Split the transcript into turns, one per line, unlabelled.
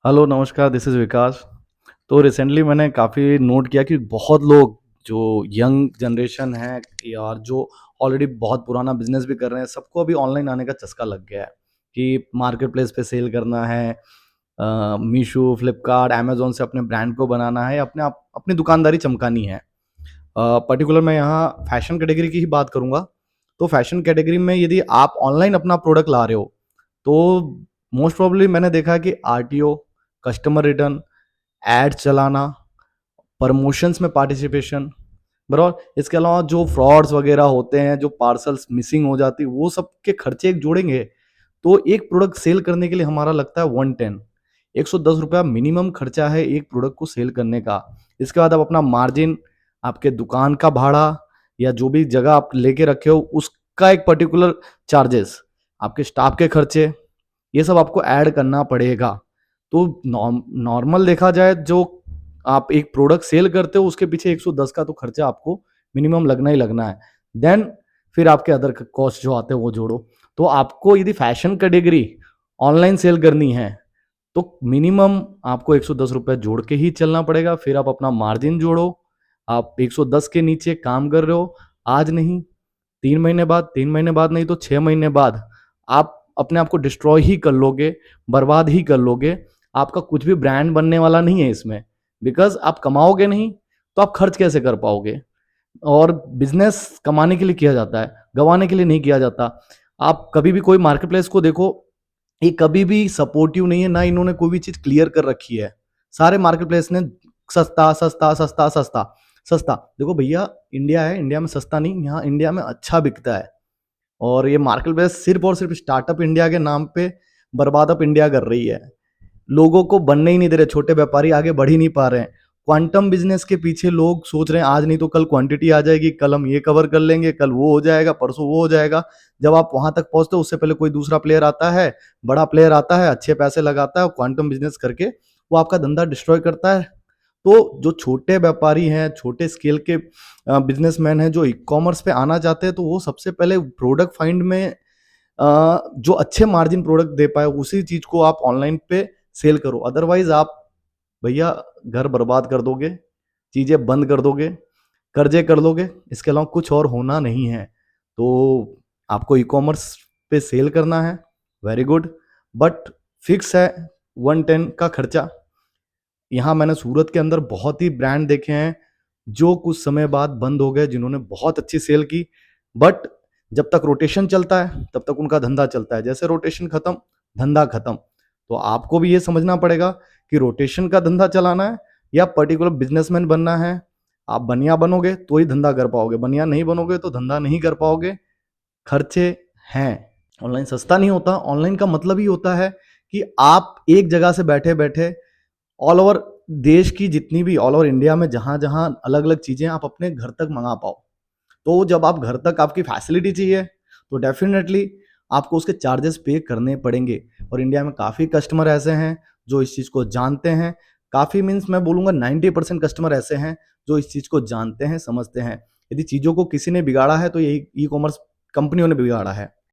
Hello नमस्कार, this is विकास। तो recently मैंने काफ़ी नोट किया कि बहुत लोग जो यंग जनरेशन है या जो ऑलरेडी बहुत पुराना बिजनेस भी कर रहे हैं, सबको अभी ऑनलाइन आने का चस्का लग गया है कि मार्केट प्लेस पे सेल करना है। मीशो, फ्लिपकार्ट, अमेजोन से अपने ब्रांड को बनाना है, अपने आप अपनी दुकानदारी चमकानी है। पर्टिकुलर मैं यहाँ फैशन कैटेगरी की ही बात करूँगा। तो फैशन कैटेगरी में यदि आप ऑनलाइन अपना प्रोडक्ट ला रहे हो, तो मोस्ट प्रोबेबली मैंने देखा है कि आरटीओ, कस्टमर रिटर्न, एड चलाना, प्रमोशंस में पार्टिसिपेशन, बराबर। इसके अलावा जो फ्रॉड्स वगैरह होते हैं, जो पार्सल्स मिसिंग हो जाती है, वो सब के खर्चे एक जोड़ेंगे तो एक प्रोडक्ट सेल करने के लिए हमारा लगता है 110, ₹110 मिनिमम खर्चा है एक प्रोडक्ट को सेल करने का। इसके बाद आप अपना मार्जिन, आपके दुकान का भाड़ा या जो भी जगह आप लेके रखे हो उसका एक पर्टिकुलर चार्जेस, आपके स्टाफ के खर्चे, ये सब आपको ऐड करना पड़ेगा। तो नॉर्मल देखा जाए, जो आप एक प्रोडक्ट सेल करते हो उसके पीछे 110 का तो खर्चा आपको मिनिमम लगना ही लगना है। देन फिर आपके अदर कॉस्ट जो आते हैं वो जोड़ो। तो आपको यदि फैशन कैटेगरी ऑनलाइन सेल करनी है तो मिनिमम आपको ₹110 जोड़ के ही चलना पड़ेगा। फिर आप अपना मार्जिन जोड़ो। आप 110 के नीचे काम कर रहे हो, आज नहीं 3 महीने बाद, 3 महीने बाद नहीं तो 6 महीने बाद आप अपने आप को डिस्ट्रॉय ही कर लोगे, बर्बाद ही कर लोगे। आपका कुछ भी ब्रांड बनने वाला नहीं है इसमें, बिकॉज़ आप कमाओगे नहीं, तो आप खर्च कैसे कर पाओगे? और बिज़नेस कमाने के लिए किया जाता है, गँवाने के लिए नहीं किया जाता। आप कभी भी कोई मार्केटप्लेस को देखो, ये कभी भी सपोर्टिव नहीं है, ना इन्होंने कोई भी चीज़ क्लियर कर रखी है। सारे मार्केटप्लेस ने सस्ता, सस्ता, सस्ता, सस्ता, सस्ता। देखो भैया, इंडिया है, इंडिया में सस्ता नहीं, यहाँ इंडिया में अच्छा बिकता है। और ये मार्केट प्लेस सिर्फ और सिर्फ स्टार्टअप इंडिया के नाम पे बर्बाद अप इंडिया कर रही है। लोगों को बनने ही नहीं दे रहे, छोटे व्यापारी आगे बढ़ ही नहीं पा रहे हैं। क्वांटम बिजनेस के पीछे लोग सोच रहे हैं आज नहीं तो कल क्वांटिटी आ जाएगी, कल हम ये कवर कर लेंगे, कल वो हो जाएगा, परसों वो हो जाएगा। जब आप वहां तक पहुंचते हो उससे पहले कोई दूसरा प्लेयर आता है, बड़ा प्लेयर आता है, अच्छे पैसे लगाता है और क्वांटम बिजनेस करके वो आपका धंधा डिस्ट्रॉय करता है। तो जो छोटे व्यापारी हैं, छोटे स्केल के बिजनेसमैन हैं जो ई-कॉमर्स पे आना चाहते हैं, तो वो सबसे पहले प्रोडक्ट फाइंड में जो अच्छे मार्जिन प्रोडक्ट दे पाए उसी चीज को आप ऑनलाइन पे सेल करो। अदरवाइज आप भैया घर बर्बाद कर दोगे, चीजें बंद कर दोगे, कर्जे कर लोगे, इसके अलावा कुछ और होना नहीं है। तो आपको ई कॉमर्स पे सेल करना है, वेरी गुड, बट फिक्स है 110 का खर्चा। यहाँ मैंने सूरत के अंदर बहुत ही ब्रांड देखे हैं जो कुछ समय बाद बंद हो गए, जिन्होंने बहुत अच्छी सेल की, बट जब तक रोटेशन चलता है तब तक उनका धंधा चलता है। जैसे रोटेशन खत्म, धंधा खत्म। तो आपको भी ये समझना पड़ेगा कि रोटेशन का धंधा चलाना है या पर्टिकुलर बिजनेसमैन बनना है। आप बनिया बनोगे तो ही धंधा कर पाओगे, बनिया नहीं बनोगे तो धंधा नहीं कर पाओगे। खर्चे हैं। ऑनलाइन सस्ता नहीं होता। ऑनलाइन का मतलब ही होता है कि आप एक जगह से बैठे बैठे ऑल ओवर देश की जितनी भी, ऑल ओवर इंडिया में जहां जहां अलग अलग चीजें आप अपने घर तक मंगा पाओ। तो जब आप घर तक आपकी फैसिलिटी चाहिए तो डेफिनेटली आपको उसके चार्जेस पे करने पड़ेंगे। और इंडिया में काफ़ी कस्टमर ऐसे हैं जो इस चीज़ को जानते हैं। काफ़ी मीन्स मैं बोलूँगा 90% कस्टमर ऐसे हैं जो इस चीज़ को जानते हैं, समझते हैं। यदि चीज़ों को किसी ने बिगाड़ा है तो यही ई कॉमर्स कंपनियों ने बिगाड़ा है।